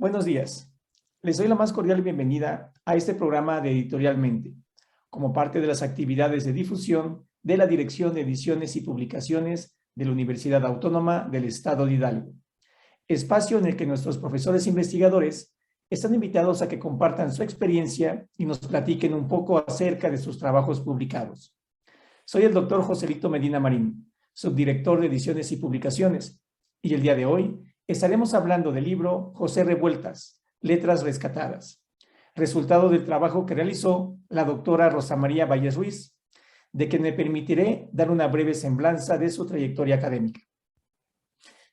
Buenos días. Les doy la más cordial bienvenida a este programa de Editorialmente, como parte de las actividades de difusión de la Dirección de Ediciones y Publicaciones de la Universidad Autónoma del Estado de Hidalgo, espacio en el que nuestros profesores investigadores están invitados a que compartan su experiencia y nos platiquen un poco acerca de sus trabajos publicados. Soy el doctor Joselito Medina Marín, subdirector de Ediciones y Publicaciones, y el día de hoy estaremos hablando del libro José Revueltas, Letras Rescatadas, resultado del trabajo que realizó la doctora Rosa María Valles Ruiz, de quien me permitiré dar una breve semblanza de su trayectoria académica.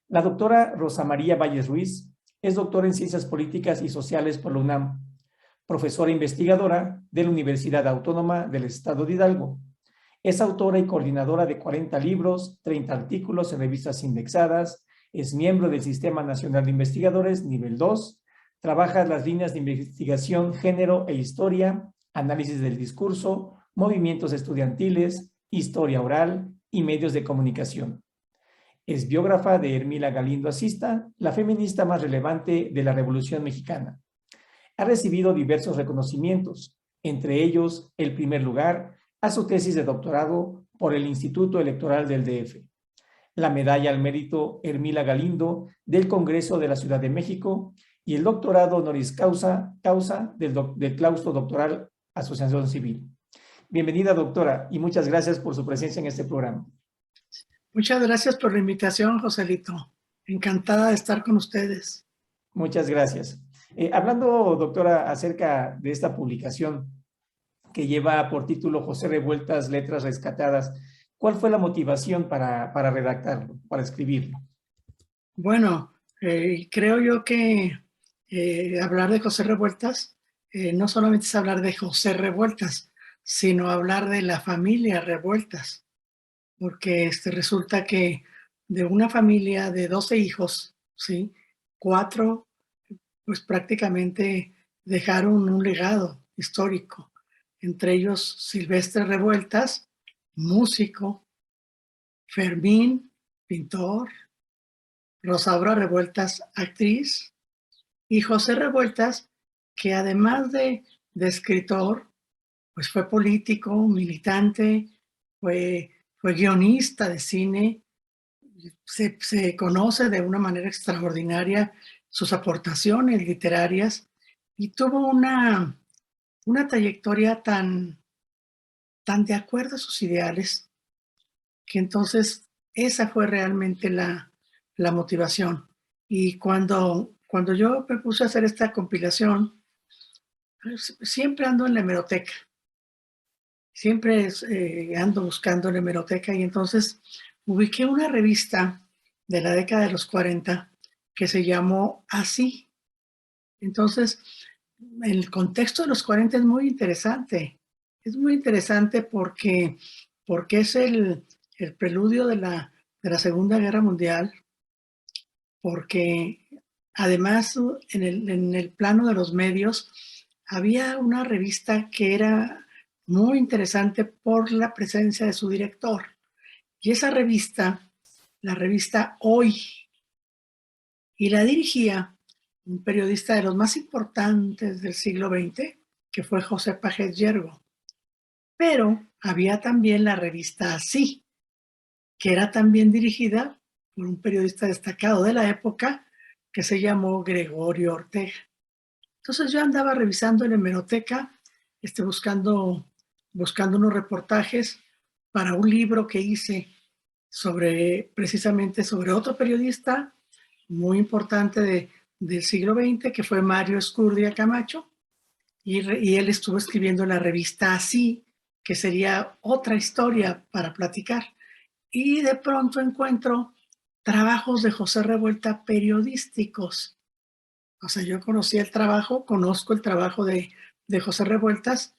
La doctora Rosa María Valles Ruiz es doctora en Ciencias Políticas y Sociales por la UNAM, profesora investigadora de la Universidad Autónoma del Estado de Hidalgo. Es autora y coordinadora de 40 libros, 30 artículos en revistas indexadas, es miembro del Sistema Nacional de Investigadores, nivel 2, trabaja las líneas de investigación, género e historia, análisis del discurso, movimientos estudiantiles, historia oral y medios de comunicación. Es biógrafa de Hermila Galindo Asista, la feminista más relevante de la Revolución Mexicana. Ha recibido diversos reconocimientos, entre ellos el primer lugar a su tesis de doctorado por el Instituto Electoral del DF, la medalla al mérito Hermila Galindo del Congreso de la Ciudad de México y el doctorado honoris causa del claustro doctoral Asociación Civil. Bienvenida, doctora, y muchas gracias por su presencia en este programa. Muchas gracias por la invitación, Joselito. Encantada de estar con ustedes. Muchas gracias. Hablando, doctora, acerca de esta publicación que lleva por título José Revueltas, Letras Rescatadas, ¿cuál fue la motivación para redactarlo, para escribirlo? Bueno, creo yo que hablar de José Revueltas no solamente es hablar de José Revueltas, sino hablar de la familia Revueltas, porque resulta que de una familia de 12 hijos, ¿sí? 4, pues prácticamente dejaron un legado histórico, entre ellos Silvestre Revueltas, músico, Fermín, pintor, Rosaura Revueltas, actriz, y José Revueltas, que además de escritor, pues fue político, militante, fue guionista de cine. Se conoce de una manera extraordinaria sus aportaciones literarias y tuvo una trayectoria tan de acuerdo a sus ideales, que entonces esa fue realmente la motivación. Y cuando yo me puse a hacer esta compilación, pues, siempre ando en la hemeroteca, siempre ando buscando en la hemeroteca, y entonces ubiqué una revista de la década de los 40 que se llamó Así. Entonces, el contexto de los 40 es muy interesante. Es muy interesante porque es el preludio de la Segunda Guerra Mundial, porque además en el plano de los medios había una revista que era muy interesante por la presencia de su director. Y esa revista, la revista Hoy, y la dirigía un periodista de los más importantes del siglo XX, que fue José Páez Yergo. Pero había también la revista Así, que era también dirigida por un periodista destacado de la época que se llamó Gregorio Ortega. Entonces yo andaba revisando en la hemeroteca, buscando unos reportajes para un libro que hice precisamente sobre otro periodista muy importante del siglo XX, que fue Mario Escurdia Camacho, y él estuvo escribiendo la revista Así, que sería otra historia para platicar. Y de pronto encuentro trabajos de José Revuelta periodísticos. O sea, yo conozco el trabajo de José Revueltas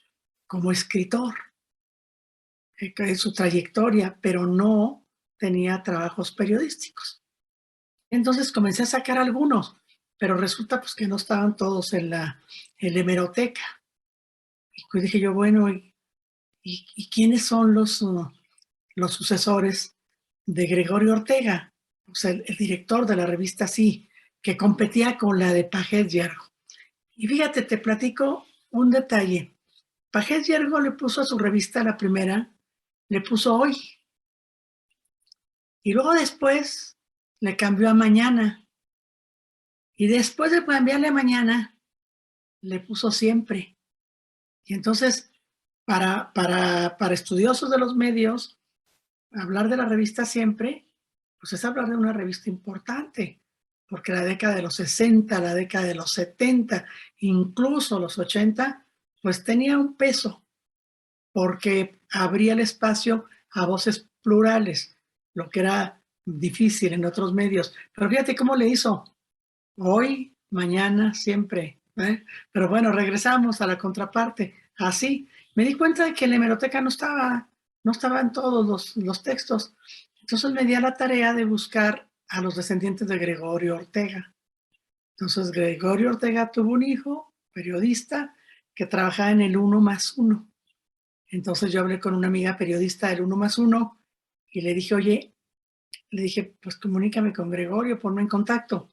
como escritor, su trayectoria, pero no tenía trabajos periodísticos. Entonces comencé a sacar algunos, pero resulta pues que no estaban todos en la hemeroteca. Y pues dije yo, bueno, ¿y quiénes son los sucesores de Gregorio Ortega? O sea, el director de la revista Sí, que competía con la de Pagés Yergo. Y fíjate, te platico un detalle. Pagés Yergo le puso a su revista, la primera, le puso Hoy. Y luego después le cambió a Mañana. Y después de cambiarle a Mañana, le puso Siempre. Y entonces, para estudiosos de los medios, hablar de la revista Siempre, pues es hablar de una revista importante, porque la década de los 60, la década de los 70, incluso los 80, pues tenía un peso, porque abría el espacio a voces plurales, lo que era difícil en otros medios. Pero fíjate cómo le hizo. Hoy, mañana, siempre. Pero bueno, regresamos a la contraparte. Así, me di cuenta de que en la hemeroteca no estaban todos los textos. Entonces me di a la tarea de buscar a los descendientes de Gregorio Ortega. Entonces Gregorio Ortega tuvo un hijo, periodista, que trabajaba en el 1+1. Entonces yo hablé con una amiga periodista del 1+1 y le dije, oye, pues comunícame con Gregorio, ponme en contacto.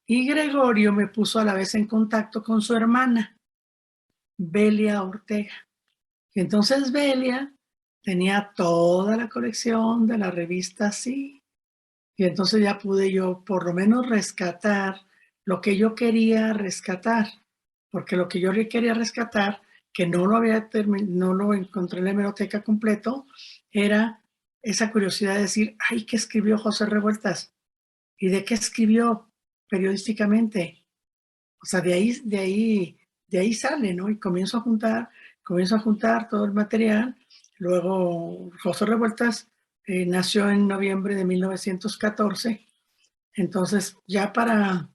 Y Gregorio me puso a la vez en contacto con su hermana, Belia Ortega. Y entonces Belia tenía toda la colección de la revista Sí. Y entonces ya pude yo por lo menos rescatar lo que yo quería rescatar. Porque lo que yo quería rescatar, que no lo encontré en la hemeroteca completo, era esa curiosidad de decir, ay, ¿qué escribió José Revueltas? ¿Y de qué escribió periodísticamente? O sea, de ahí sale, ¿no? Y comienzo a juntar todo el material. Luego, José Revueltas nació en noviembre de 1914. Entonces, ya para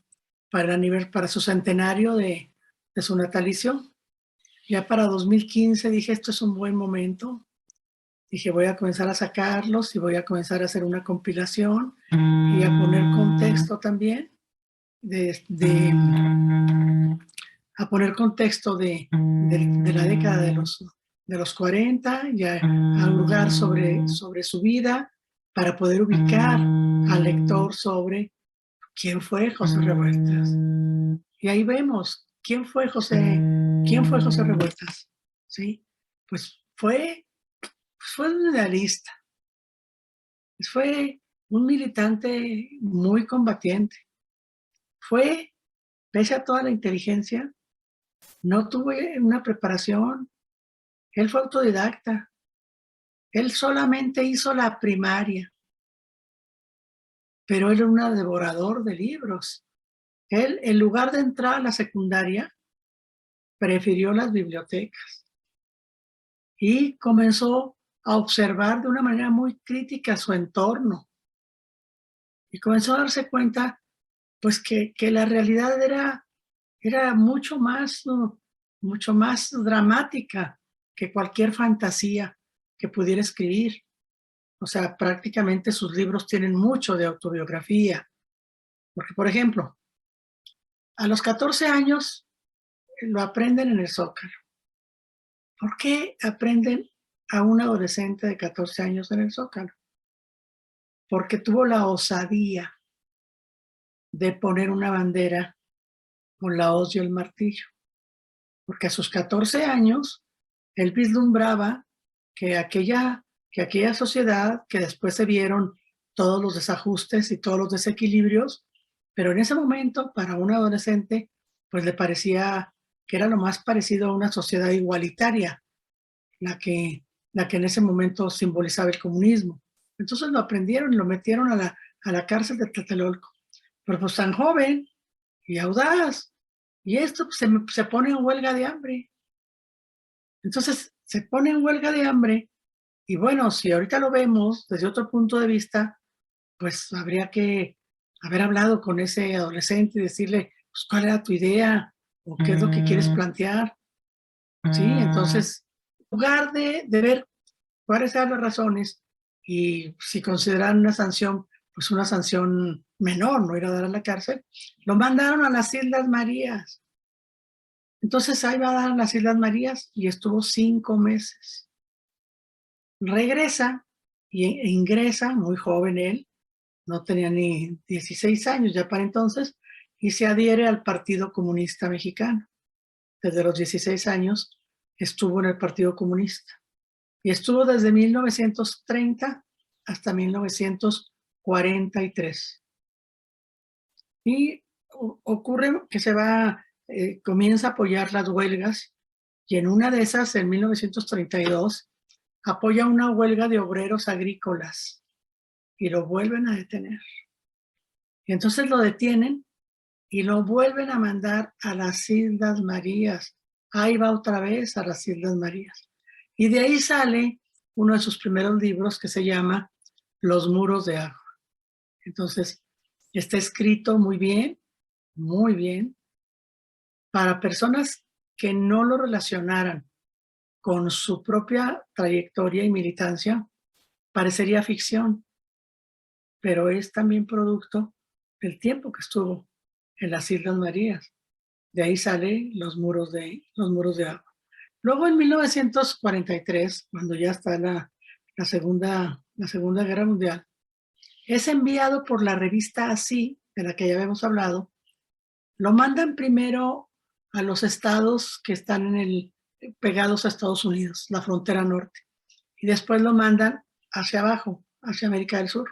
su centenario de su natalicio, ya para 2015 dije, esto es un buen momento. Dije, voy a comenzar a sacarlos y voy a comenzar a hacer una compilación y a poner contexto también a poner contexto de la década de los 40 y a hurgar sobre su vida para poder ubicar al lector sobre quién fue José Revueltas. Y ahí vemos quién fue José Revueltas. ¿Sí? Pues fue un idealista, fue un militante muy combatiente, fue, pese a toda la inteligencia, no tuve una preparación. Él fue autodidacta. Él solamente hizo la primaria, pero él era un devorador de libros. Él, en lugar de entrar a la secundaria, prefirió las bibliotecas y comenzó a observar de una manera muy crítica su entorno. Y comenzó a darse cuenta, pues, que la realidad era mucho más dramática que cualquier fantasía que pudiera escribir. O sea, prácticamente sus libros tienen mucho de autobiografía. Porque, por ejemplo, a los 14 años lo aprenden en el Zócalo. ¿Por qué aprenden a un adolescente de 14 años en el Zócalo? Porque tuvo la osadía de poner una bandera con la hoz y el martillo. Porque a sus 14 años, él vislumbraba que aquella sociedad, que después se vieron todos los desajustes y todos los desequilibrios, pero en ese momento, para un adolescente, pues le parecía que era lo más parecido a una sociedad igualitaria, la que en ese momento simbolizaba el comunismo. Entonces lo aprendieron y lo metieron a la cárcel de Tlatelolco. Pero pues tan joven y audaz, y esto pues, se pone en huelga de hambre. Entonces se pone en huelga de hambre y bueno, si ahorita lo vemos desde otro punto de vista, pues habría que haber hablado con ese adolescente y decirle, pues, ¿cuál era tu idea? ¿O qué es lo que quieres plantear? Sí, entonces, en lugar de ver cuáles eran las razones y si consideran una sanción, pues una sanción menor, no ir a dar a la cárcel, lo mandaron a las Islas Marías. Entonces ahí va a dar a las Islas Marías y estuvo 5 meses. Regresa e ingresa, muy joven él, no tenía ni 16 años ya para entonces, y se adhiere al Partido Comunista Mexicano. Desde los 16 años estuvo en el Partido Comunista y estuvo desde 1930 hasta 1943. Y ocurre que comienza a apoyar las huelgas, y en una de esas, en 1932, apoya una huelga de obreros agrícolas y lo vuelven a detener. Y entonces lo detienen y lo vuelven a mandar a las Islas Marías. Ahí va otra vez a las Islas Marías. Y de ahí sale uno de sus primeros libros que se llama Los muros de agua. Entonces, está escrito muy bien, para personas que no lo relacionaran con su propia trayectoria y militancia. Parecería ficción, pero es también producto del tiempo que estuvo en las Islas Marías. De ahí sale los muros de agua. Luego, en 1943, cuando ya está la Segunda Guerra Mundial, es enviado por la revista Así, de la que ya habíamos hablado. Lo mandan primero a los estados que están pegados a Estados Unidos, la frontera norte, y después lo mandan hacia abajo, hacia América del Sur.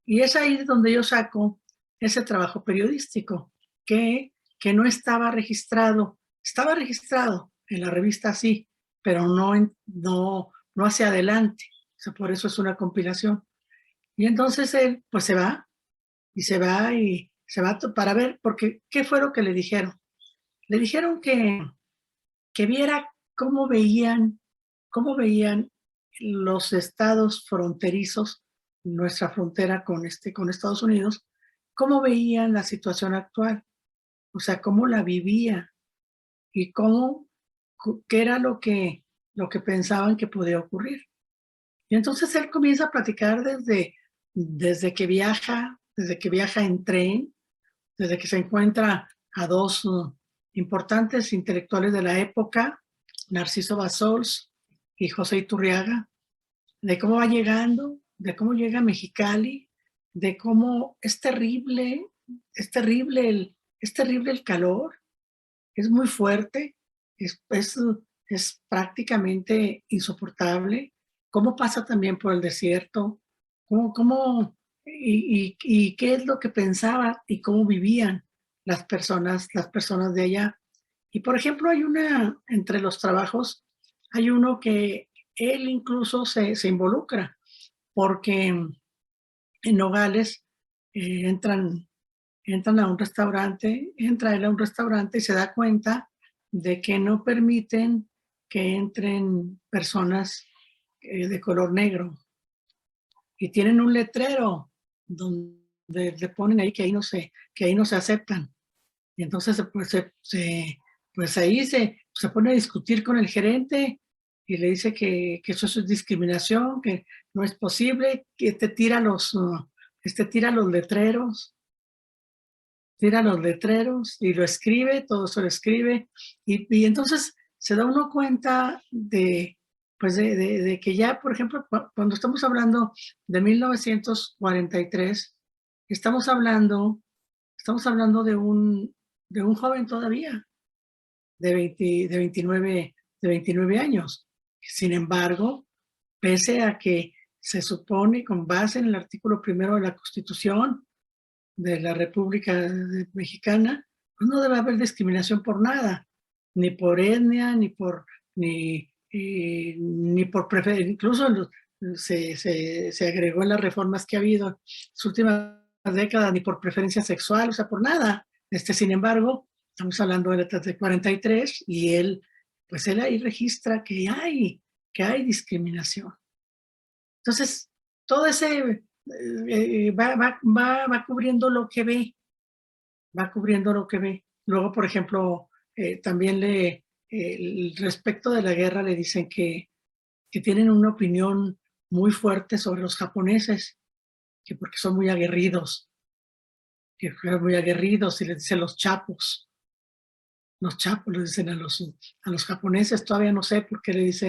Y es ahí donde yo saco ese trabajo periodístico, que no estaba registrado. Estaba registrado en la revista Así, pero no hacia adelante. O sea, por eso es una compilación. Y entonces él, pues se va para ver, porque ¿qué fue lo que le dijeron? Le dijeron que viera cómo veían los estados fronterizos, nuestra frontera con Estados Unidos, cómo veían la situación actual, o sea, cómo la vivía y qué era lo que pensaban que podía ocurrir. Y entonces él comienza a platicar desde que viaja en tren, desde que se encuentra a dos importantes intelectuales de la época, Narciso Bassols y José Iturriaga, de cómo va llegando, de cómo llega a Mexicali, de cómo es terrible el calor, es muy fuerte, es prácticamente insoportable, cómo pasa también por el desierto, y qué es lo que pensaba y cómo vivían las personas de allá. Y por ejemplo, entre los trabajos, hay uno que él incluso se involucra, porque en Nogales entran a un restaurante, entra él a un restaurante y se da cuenta de que no permiten que entren personas de color negro. Y tienen un letrero donde le ponen ahí que ahí no se aceptan. Y entonces pues ahí se pone a discutir con el gerente y le dice que eso es discriminación, que no es posible, que tira los letreros, y lo escribe, todo eso lo escribe, y entonces se da uno cuenta de que ya, por ejemplo, cuando estamos hablando de 1943, estamos hablando de un joven todavía, de 29 años. Sin embargo, pese a que se supone, con base en el artículo 1 de la Constitución de la República Mexicana, pues no debe haber discriminación por nada, ni por etnia, ni por preferencia. Incluso se agregó en las reformas que ha habido en las últimas décadas, ni por preferencia sexual, o sea, por nada. Sin embargo, estamos hablando de letras de 43 y él ahí registra que hay discriminación. Entonces, todo ese va cubriendo lo que ve, Luego, por ejemplo, también respecto de la guerra le dicen que tienen una opinión muy fuerte sobre los japoneses, que porque son muy aguerridos, y les dicen los chapos. Los chapos les dicen a los japoneses, todavía no sé por qué les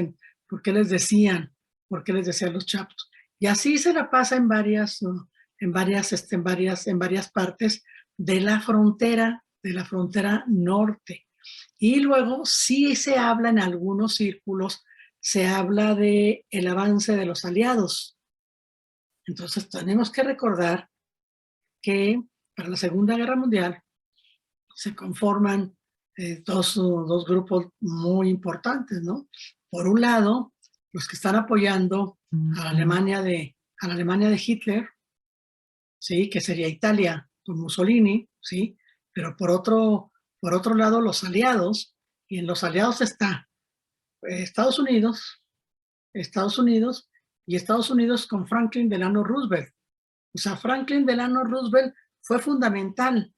decían los chapos. Y así se la pasa en varias partes, de la frontera norte. Y luego sí se habla en algunos círculos, se habla de el avance de los aliados. Entonces tenemos que recordar que para la Segunda Guerra Mundial se conforman dos grupos muy importantes, ¿no? Por un lado, los que están apoyando a la Alemania de Hitler, ¿sí? Que sería Italia con Mussolini, ¿sí? Pero por otro lado, los aliados, y en los aliados está Estados Unidos y Estados Unidos con Franklin Delano Roosevelt. O sea, Franklin Delano Roosevelt fue fundamental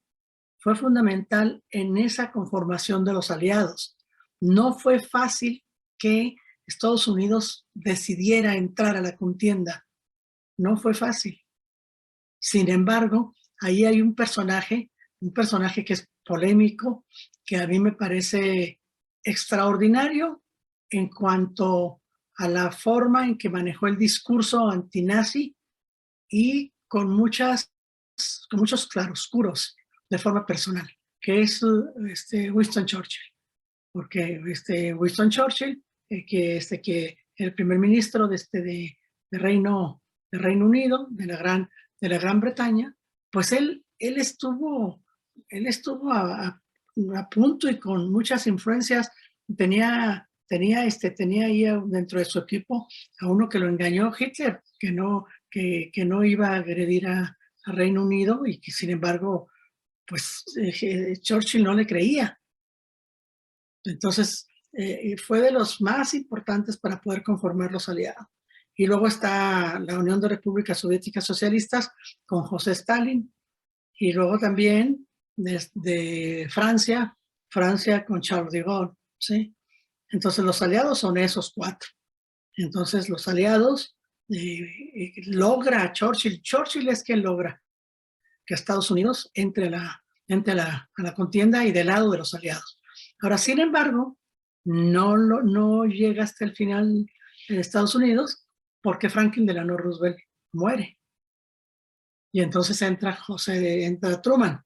en esa conformación de los aliados. No fue fácil que Estados Unidos decidiera entrar a la contienda. No fue fácil. Sin embargo, ahí hay un personaje que es polémico, que a mí me parece extraordinario en cuanto a la forma en que manejó el discurso antinazi y con muchos claroscuros de forma personal, que es Winston Churchill. Porque Winston Churchill, que el primer ministro de Reino Unido, de la Gran Bretaña, pues él estuvo a punto y con muchas influencias. Tenía ahí dentro de su equipo a uno que lo engañó, Hitler, que no iba a agredir a Reino Unido, y que sin embargo pues Churchill no le creía. Entonces fue de los más importantes para poder conformar los aliados. Y luego está la Unión de Repúblicas Soviéticas Socialistas con José Stalin, y luego también de Francia con Charles de Gaulle, ¿sí? Entonces los aliados son esos cuatro. Entonces los aliados logra Churchill es quien logra que Estados Unidos entre a la contienda y del lado de los aliados. Ahora, sin embargo, no llega hasta el final en Estados Unidos, porque Franklin Delano Roosevelt muere. Y entonces entra Truman,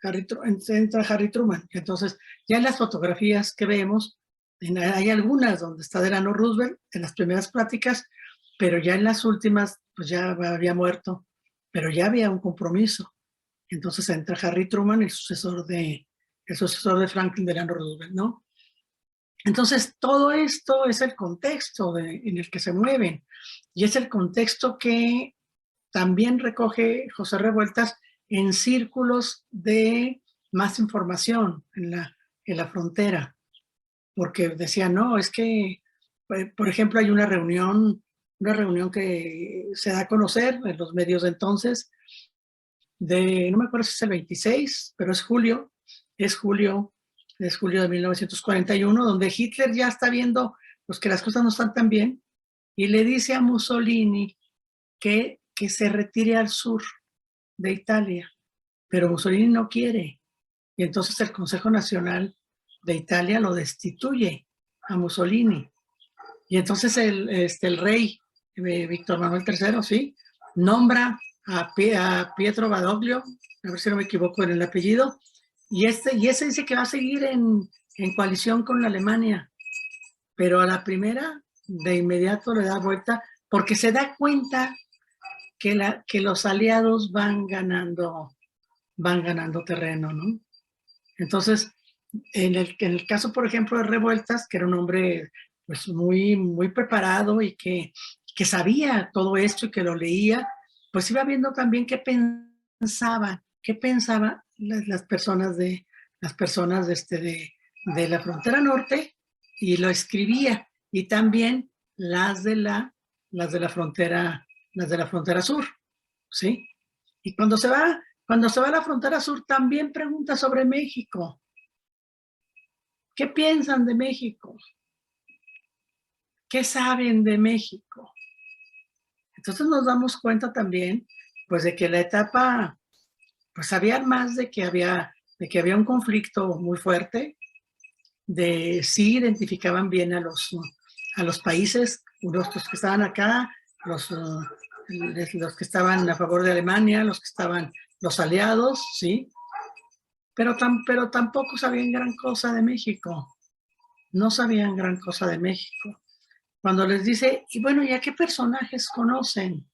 entra Harry Truman. Entonces, ya en las fotografías que vemos, hay algunas donde está Delano Roosevelt en las primeras pláticas, pero ya en las últimas, pues ya había muerto, pero ya había un compromiso. Entonces entra Harry Truman, el sucesor de Franklin Delano Roosevelt, ¿no? Entonces, todo esto es el contexto en el que se mueven, y es el contexto que también recoge José Revueltas en círculos de más información en la frontera, porque decía, no, es que, por ejemplo, hay una reunión que se da a conocer en los medios de entonces, no me acuerdo si es el 26, pero es julio de 1941, donde Hitler ya está viendo pues, que las cosas no están tan bien, y le dice a Mussolini que se retire al sur de Italia, pero Mussolini no quiere, y entonces el Consejo Nacional de Italia lo destituye a Mussolini, y entonces el rey Víctor Manuel III, ¿sí?, nombra a Pietro Badoglio, a ver si no me equivoco en el apellido, y ese dice que va a seguir en coalición con la Alemania, pero a la primera de inmediato le da vuelta, porque se da cuenta que los aliados van ganando terreno, ¿no? Entonces, en el caso, por ejemplo, de Revueltas, que era un hombre pues muy preparado y que sabía todo esto y que lo leía, pues iba viendo también qué pensaban las personas de la frontera norte, y lo escribía, y también las de la frontera sur, ¿sí? Y cuando se va a la frontera sur, también pregunta sobre México. ¿Qué piensan de México? ¿Qué saben de México? Entonces nos damos cuenta también, pues, de que la etapa, pues, sabían más de que había un conflicto muy fuerte, de sí identificaban bien a los países, los que estaban acá, los que estaban a favor de Alemania, los aliados, ¿sí? pero tampoco sabían gran cosa de México. No sabían gran cosa de México. Cuando les dice, y bueno, ¿ya qué personajes conocen?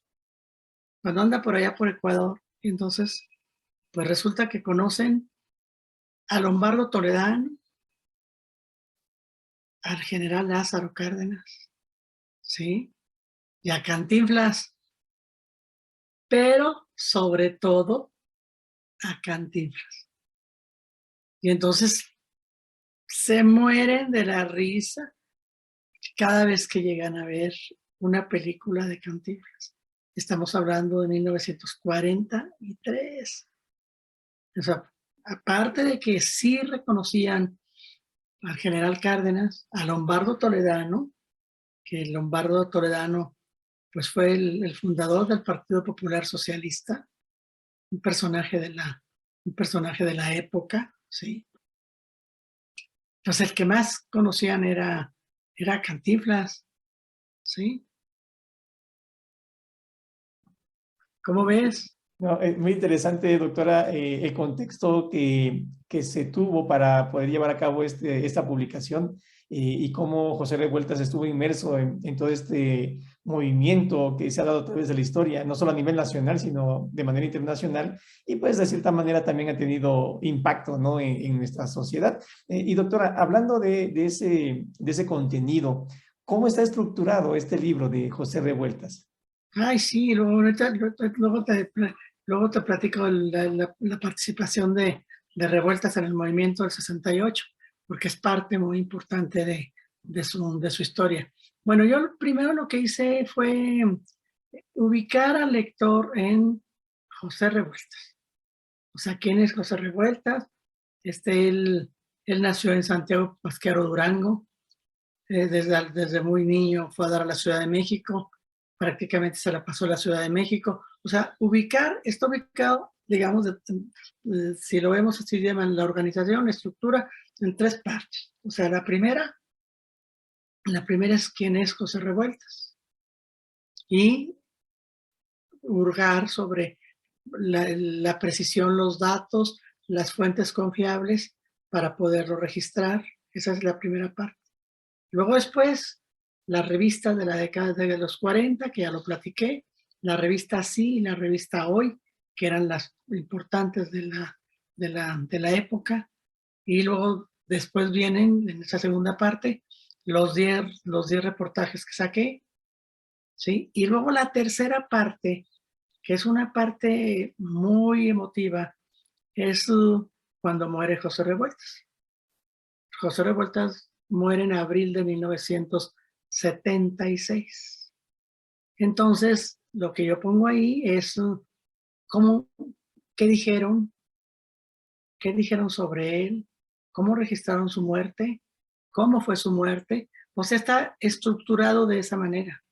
Cuando anda por allá por Ecuador, y entonces, pues resulta que conocen a Lombardo Toledano, al general Lázaro Cárdenas, ¿sí? Y a Cantinflas, pero sobre todo a Cantinflas. Y entonces se mueren de la risa cada vez que llegan a ver una película de Cantinflas. Estamos hablando de 1943. O sea, aparte de que sí reconocían al general Cárdenas, a Lombardo Toledano, que Lombardo Toledano pues fue el fundador del Partido Popular Socialista, un personaje de la época, ¿sí? Pues el que más conocían era Cantinflas, ¿sí? ¿Cómo ves? No, muy interesante, doctora, el contexto que se tuvo para poder llevar a cabo esta publicación y cómo José Revueltas estuvo inmerso en todo este movimiento que se ha dado a través de la historia, no solo a nivel nacional, sino de manera internacional, y pues de cierta manera también ha tenido impacto, ¿no? en nuestra sociedad. Y doctora, hablando de ese contenido, ¿cómo está estructurado este libro de José Revueltas? Ay, sí, luego te platico la participación de Revueltas en el movimiento del 68, porque es parte muy importante de su historia. Bueno, yo primero lo que hice fue ubicar al lector en José Revueltas. O sea, ¿quién es José Revueltas? Él nació en Santiago Pasquero, Durango. Desde muy niño fue a dar a la Ciudad de México, prácticamente se la pasó a la Ciudad de México. O sea, está ubicado, digamos, si lo vemos así, llaman la organización, la estructura, en tres partes. O sea, la primera es quién es José Revueltas y hurgar sobre la precisión, los datos, las fuentes confiables para poderlo registrar. Esa es la primera parte. Luego después, la revista de la década de los 40, que ya lo platiqué, la revista Sí y la revista Hoy, que eran las importantes de la época. Y luego después vienen, en esa segunda parte, los 10 reportajes que saqué, ¿sí? Y luego la tercera parte, que es una parte muy emotiva, es cuando muere José Revueltas. José Revueltas muere en abril de 1976. Entonces, lo que yo pongo ahí es cómo, qué dijeron, qué dijeron sobre él, cómo registraron su muerte, cómo fue su muerte. O sea, está estructurado de esa manera.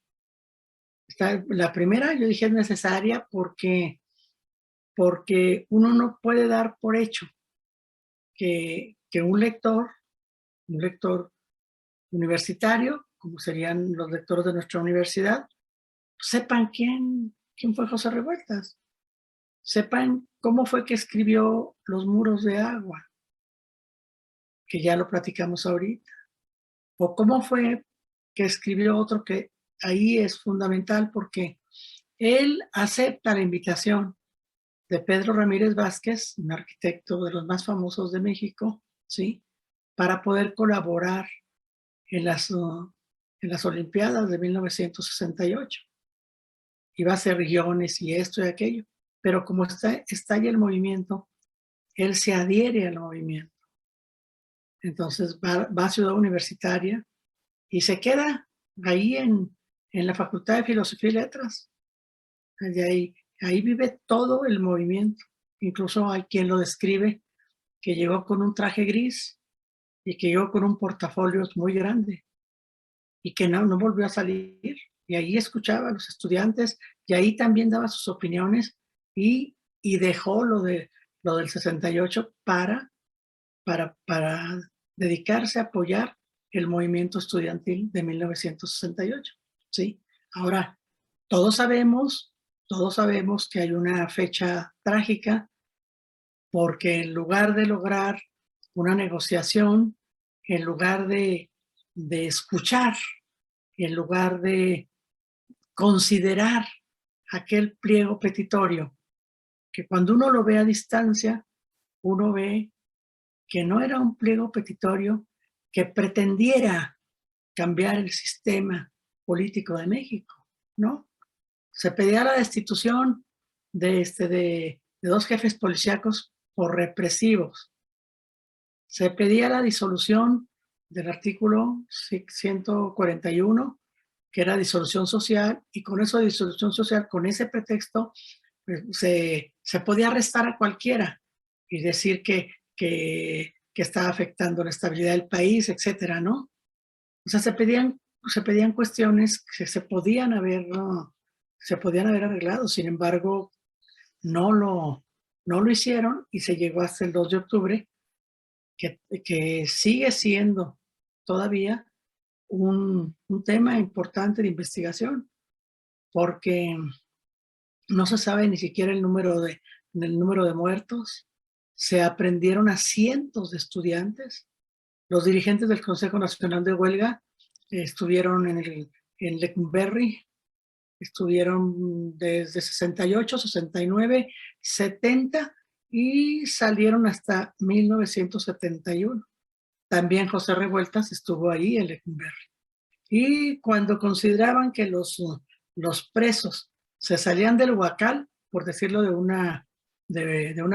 La primera, yo dije, es necesaria porque uno no puede dar por hecho que un lector universitario, como serían los lectores de nuestra universidad, sepan quién fue José Revueltas, sepan cómo fue que escribió Los muros de agua, que ya lo platicamos ahorita, o cómo fue que escribió otro que ahí es fundamental porque él acepta la invitación de Pedro Ramírez Vázquez, un arquitecto de los más famosos de México, ¿sí? Para poder colaborar en las Olimpiadas de 1968. Iba a hacer guiones y esto y aquello, pero como está ahí el movimiento, él se adhiere al movimiento. Entonces va a Ciudad Universitaria y se queda ahí en la Facultad de Filosofía y Letras. Ahí vive todo el movimiento. Incluso hay quien lo describe que llegó con un traje gris y que llegó con un portafolio muy grande y que no volvió a salir. Y ahí escuchaba a los estudiantes y ahí también daba sus opiniones y dejó lo del 68 para dedicarse a apoyar el movimiento estudiantil de 1968. ¿Sí? Ahora, todos sabemos que hay una fecha trágica porque en lugar de lograr una negociación, en lugar de escuchar, en lugar de considerar aquel pliego petitorio, que cuando uno lo ve a distancia, uno ve que no era un pliego petitorio que pretendiera cambiar el sistema político de México, ¿no? Se pedía la destitución de dos jefes policíacos por represivos. Se pedía la disolución del artículo 141, que era disolución social, y con eso de disolución social, con ese pretexto, pues, se podía arrestar a cualquiera y decir que estaba afectando la estabilidad del país, etcétera, ¿no? O sea, se pedían cuestiones que se podían haber arreglado. Sin embargo, no lo hicieron y se llegó hasta el 2 de octubre, que sigue siendo todavía un tema importante de investigación, porque no se sabe ni siquiera el número de muertos. Se aprendieron a cientos de estudiantes. Los dirigentes del Consejo Nacional de Huelga estuvieron en Lecumberri, estuvieron desde 68, 69, 70 y salieron hasta 1971. También José Revueltas estuvo ahí en Lecumberri. Y cuando consideraban que los presos se salían del huacal, por decirlo de una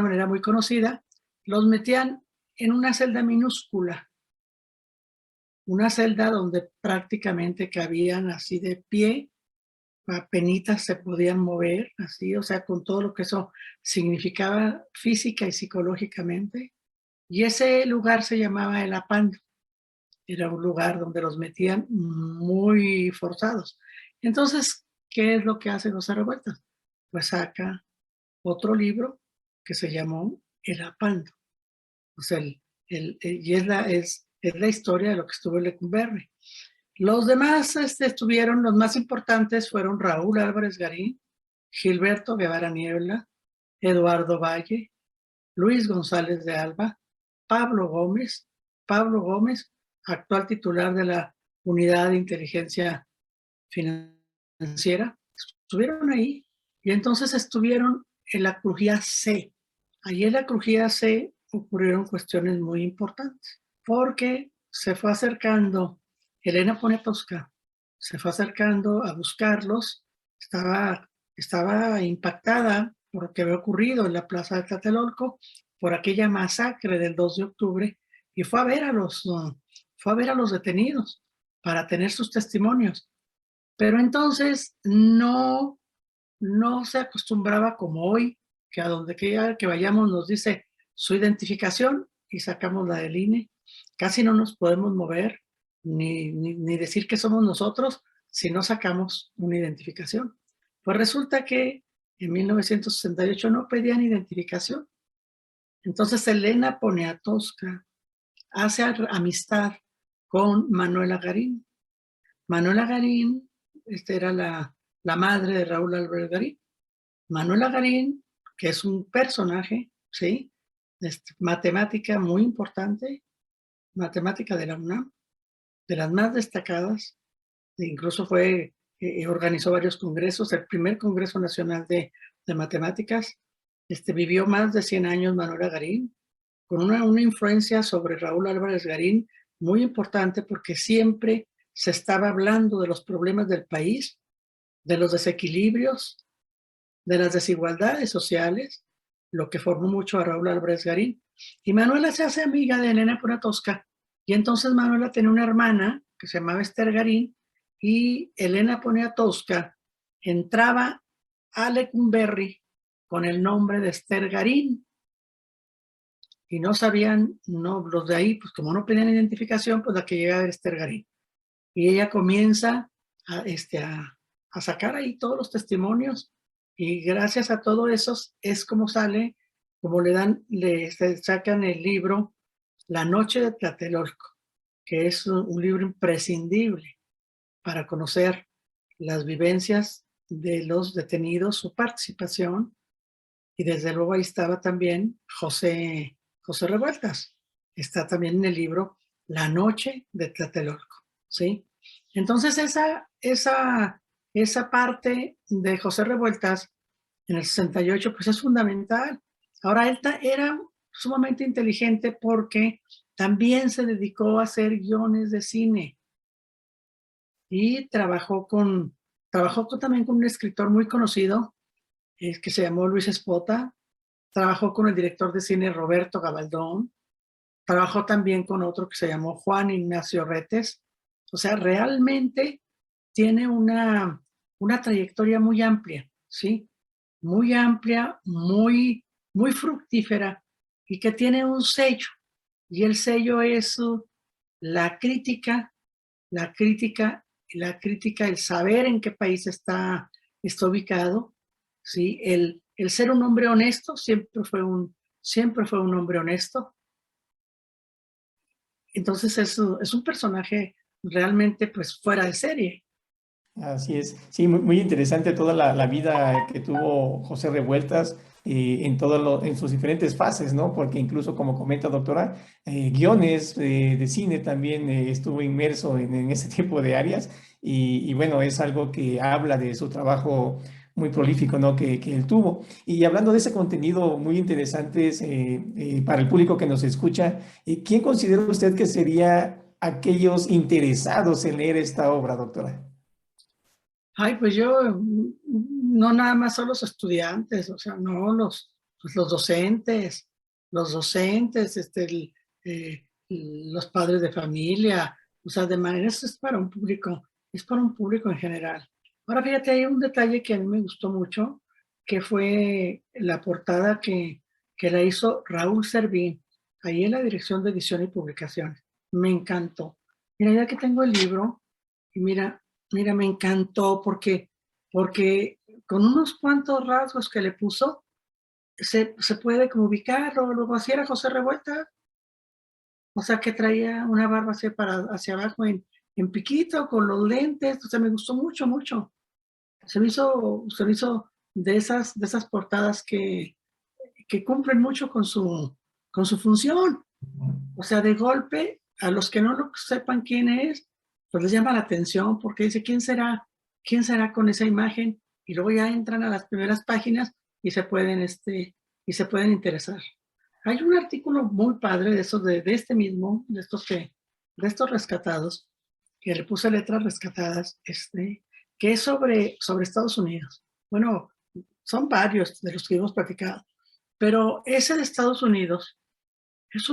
manera muy conocida, los metían en una celda minúscula, una celda donde prácticamente cabían así de pie, apenitas se podían mover, así, o sea, con todo lo que eso significaba física y psicológicamente. Y ese lugar se llamaba El Apando. Era un lugar donde los metían muy forzados. Entonces, ¿qué es lo que hace José Revueltas? Pues saca otro libro que se llamó El Apando. O sea, y es la historia de lo que estuvo en Lecumberri. Los demás estuvieron, los más importantes fueron Raúl Álvarez Garín, Gilberto Guevara Niebla, Eduardo Valle, Luis González de Alba, Pablo Gómez, actual titular de la Unidad de Inteligencia Financiera, estuvieron ahí y entonces estuvieron en la crujía C. Allí en la crujía C ocurrieron cuestiones muy importantes porque se fue acercando Elena Poniatowska, se fue acercando a buscarlos, estaba impactada por lo que había ocurrido en la plaza de Tlatelolco, por aquella masacre del 2 de octubre, y fue a ver a los detenidos para tener sus testimonios. Pero entonces no se acostumbraba como hoy, que a donde que vayamos nos dice su identificación y sacamos la del INE. Casi no nos podemos mover ni decir que somos nosotros si no sacamos una identificación. Pues resulta que en 1968 no pedían identificación. Entonces Elena Poniatowska hace amistad con Manuela Garín. Manuela Garín era la madre de Raúl Álvarez Garín. Manuela Garín, que es un personaje, ¿sí? Matemática muy importante, matemática de la UNAM, de las más destacadas, incluso organizó varios congresos, el primer Congreso Nacional de Matemáticas, vivió más de 100 años Manuela Garín, con una influencia sobre Raúl Álvarez Garín muy importante porque siempre se estaba hablando de los problemas del país, de los desequilibrios, de las desigualdades sociales, lo que formó mucho a Raúl Álvarez Garín. Y Manuela se hace amiga de Elena Poniatowska, y entonces Manuela tenía una hermana que se llamaba Esther Garín, y Elena Poniatowska entraba a Lecumberri con el nombre de Esther Garín, y no sabían, los de ahí, pues como no pedían identificación, pues la que llegaba era Esther Garín. Y ella comienza a sacar ahí todos los testimonios, y gracias a todo eso es como sale, como le sacan el libro La Noche de Tlatelolco, que es un libro imprescindible para conocer las vivencias de los detenidos, su participación Y desde luego ahí estaba también José Revueltas. Está también en el libro La noche de Tlatelolco, ¿sí? Entonces esa parte de José Revueltas en el 68, pues es fundamental. Ahora, él era sumamente inteligente porque también se dedicó a hacer guiones de cine y también con un escritor muy conocido que se llamó Luis Espota. Trabajó con el director de cine Roberto Gabaldón, trabajó también con otro que se llamó Juan Ignacio Retes. O sea, realmente tiene una trayectoria muy amplia, ¿sí? Muy amplia, muy fructífera y que tiene un sello. Y el sello es la crítica, la crítica, el saber en qué país está ubicado, ¿sí? El ser un hombre honesto, siempre fue un hombre honesto. Entonces es un personaje realmente pues fuera de serie. Así es. Sí, muy interesante toda la vida que tuvo José Revueltas en sus diferentes fases, ¿no? Porque incluso, como comenta doctora, guiones de cine también estuvo inmerso en ese tipo de áreas y bueno, es algo que habla de su trabajo muy prolífico, ¿no? Que él tuvo. Y hablando de ese contenido muy interesante para el público que nos escucha, ¿quién considera usted que sería aquellos interesados en leer esta obra, doctora? Ay, pues yo, no nada más son los estudiantes, o sea, no pues los docentes, los padres de familia, o sea, de manera, eso es para un público en general. Ahora fíjate, hay un detalle que a mí me gustó mucho, que fue la portada que la hizo Raúl Servín, ahí en la Dirección de Edición y Publicaciones. Me encantó. Mira, ya que tengo el libro, y mira, me encantó porque con unos cuantos rasgos que le puso, se puede como ubicarlo. Luego así era José Revuelta, o sea que traía una barba hacia abajo en piquito, con los lentes, o sea, me gustó mucho, mucho. Se me hizo de esas portadas que cumplen mucho con su función. O sea, de golpe, a los que no lo sepan quién es, pues les llama la atención porque dice, ¿quién será con esa imagen? Y luego ya entran a las primeras páginas y y se pueden interesar. Hay un artículo muy padre de esos, de este mismo, de estos rescatados, que le puse letras rescatadas, que es sobre Estados Unidos. Bueno, son varios de los que hemos platicado, pero ese de Estados Unidos es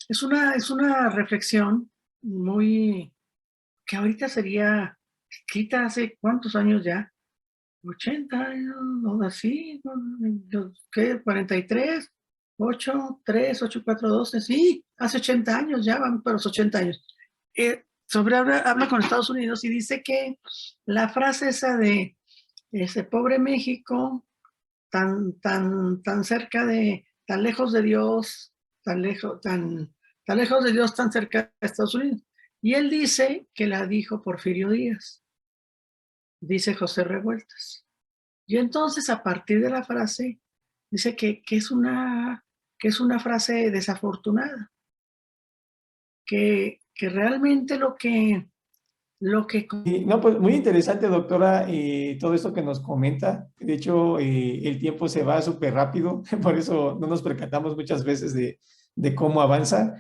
es una reflexión muy, que ahorita sería escrita hace cuántos años ya, 80 años, o así, ¿qué? 43, 8, 3, 8, 4, 12, sí, hace 80 años ya, vamos para los 80 años. Habla con Estados Unidos y dice que la frase esa de ese pobre México, tan cerca tan lejos de Dios, tan lejos de Dios, tan cerca de Estados Unidos. Y él dice que la dijo Porfirio Díaz, dice José Revueltas. Y entonces a partir de la frase, dice que es una frase desafortunada, que realmente lo que No, pues muy interesante, doctora, todo esto que nos comenta. De hecho, el tiempo se va súper rápido, por eso no nos percatamos muchas veces de cómo avanza,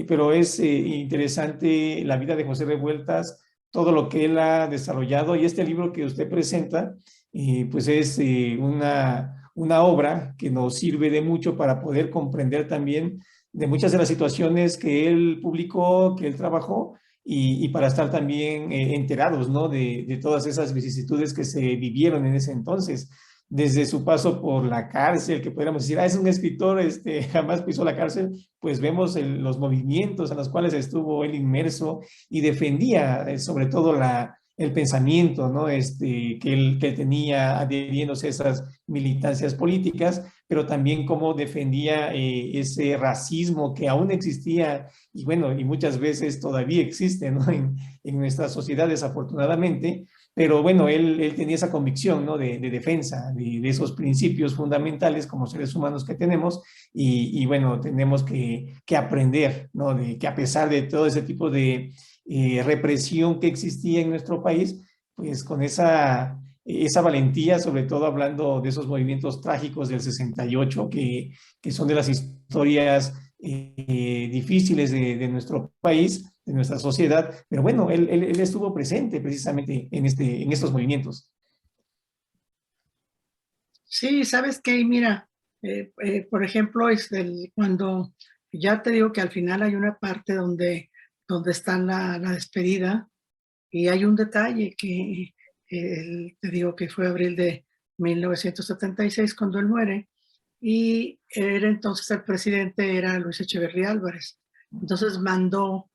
pero es interesante la vida de José Revueltas, todo lo que él ha desarrollado y este libro que usted presenta, pues es una obra que nos sirve de mucho para poder comprender también de muchas de las situaciones que él publicó, que él trabajó y para estar también enterados, ¿no? De todas esas vicisitudes que se vivieron en ese entonces, desde su paso por la cárcel, que podríamos decir, es un escritor, jamás pisó la cárcel, pues vemos los movimientos en los cuales estuvo él inmerso y defendía sobre todo el pensamiento, ¿no? Que él tenía adhiriéndose a esas militancias políticas, pero también cómo defendía ese racismo que aún existía y bueno, y muchas veces todavía existe, ¿no? En nuestras sociedades, afortunadamente, pero bueno, él tenía esa convicción, ¿no? De defensa de esos principios fundamentales como seres humanos que tenemos y bueno, tenemos que aprender, ¿no? De que a pesar de todo ese tipo de represión que existía en nuestro país, pues con esa valentía, sobre todo hablando de esos movimientos trágicos del 68, que son de las historias difíciles de nuestro país, de nuestra sociedad, pero bueno, él estuvo presente precisamente en estos movimientos. Sí, ¿sabes qué? Mira, por ejemplo, cuando ya te digo que al final hay una parte donde está la despedida y hay un detalle que te digo que fue abril de 1976 cuando él muere y era entonces el presidente era Luis Echeverría Álvarez. Entonces mandó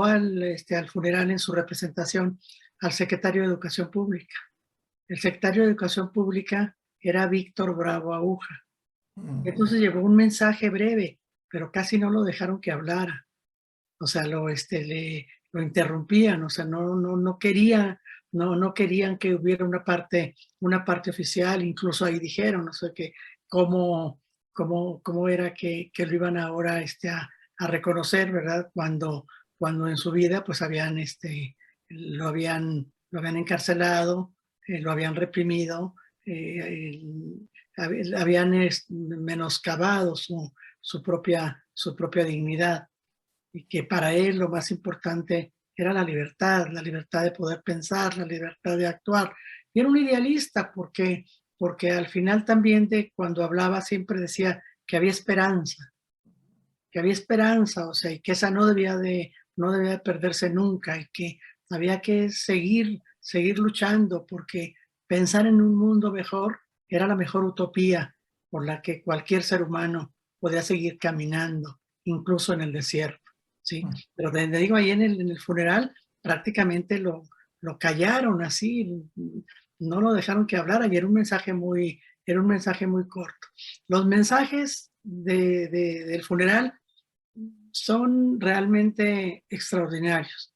al funeral en su representación al secretario de Educación Pública. El secretario de Educación Pública era Víctor Bravo Aguja. Entonces llevó un mensaje breve, pero casi no lo dejaron que hablara. O sea, lo interrumpían, o sea, no querían que hubiera una parte oficial, incluso ahí dijeron, no sé, que cómo era que lo iban ahora a reconocer, ¿verdad? Cuando en su vida pues lo habían encarcelado, lo habían reprimido, habían menoscabado su propia dignidad y que para él lo más importante era la libertad de poder pensar, la libertad de actuar. Y era un idealista porque al final también de cuando hablaba siempre decía que había esperanza, o sea, y que esa no debía de perderse nunca y que había que seguir luchando porque pensar en un mundo mejor era la mejor utopía por la que cualquier ser humano podía seguir caminando, incluso en el desierto, ¿sí? Pero te digo, ahí en el funeral prácticamente lo callaron así, no lo dejaron que hablara y era un mensaje muy corto. Los mensajes del funeral son realmente extraordinarios.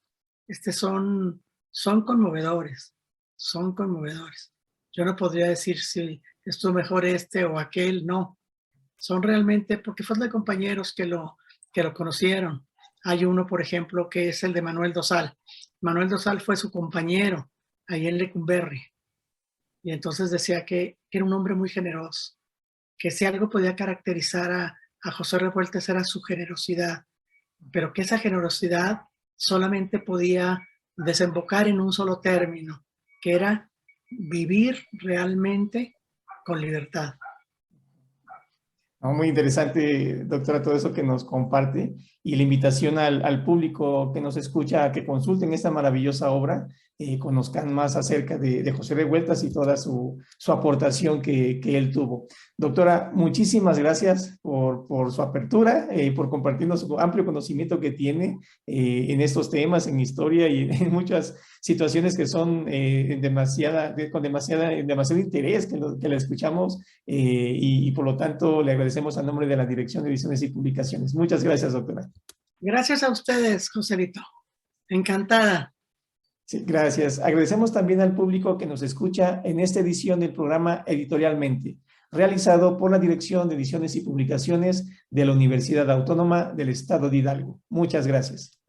Son conmovedores, son conmovedores. Yo no podría decir si estuvo mejor este o aquel, no. Son realmente, porque fueron de compañeros que lo conocieron. Hay uno, por ejemplo, que es el de Manuel Dosal. Manuel Dosal fue su compañero ahí en Lecumberri. Y entonces decía que era un hombre muy generoso, que si algo podía caracterizar a José Revueltas era su generosidad, pero que esa generosidad solamente podía desembocar en un solo término, que era vivir realmente con libertad. No, muy interesante, doctora, todo eso que nos comparte y la invitación al público que nos escucha a que consulten esta maravillosa obra, conozcan más acerca de José Revueltas y toda su aportación que él tuvo. Doctora, muchísimas gracias por su apertura y por compartirnos su amplio conocimiento que tiene en estos temas, en historia y en muchas situaciones que son con demasiado interés que la escuchamos y por lo tanto le agradecemos a nombre de la Dirección de Ediciones y Publicaciones. Muchas gracias, doctora. Gracias a ustedes, Joselito. Encantada. Sí, gracias. Agradecemos también al público que nos escucha en esta edición del programa Editorialmente, realizado por la Dirección de Ediciones y Publicaciones de la Universidad Autónoma del Estado de Hidalgo. Muchas gracias.